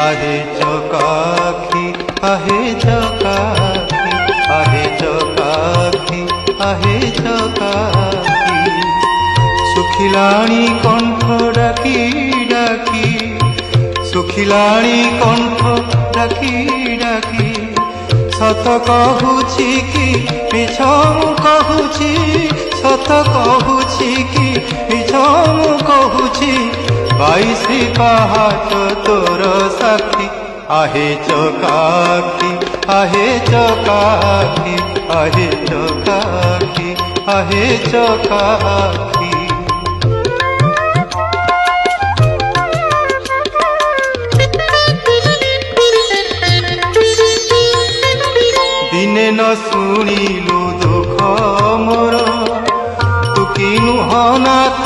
आहे चकाखी आहे चकाखी आहे चकाखी आहे चकाखी सुखिलाणी कंठ डाकी डाकी सुखिलाणी कंठ डाकी डाकी सत कहूची कि मिछ कहूची सत कहूची कि मिछ कहूची 22 पहाच तोर साक्षी आहे चकाखी आहे चकाखी आहे चकाखी आहे चकाखी दिने न शुणिलु दुख मोर तू कि नुह नाथ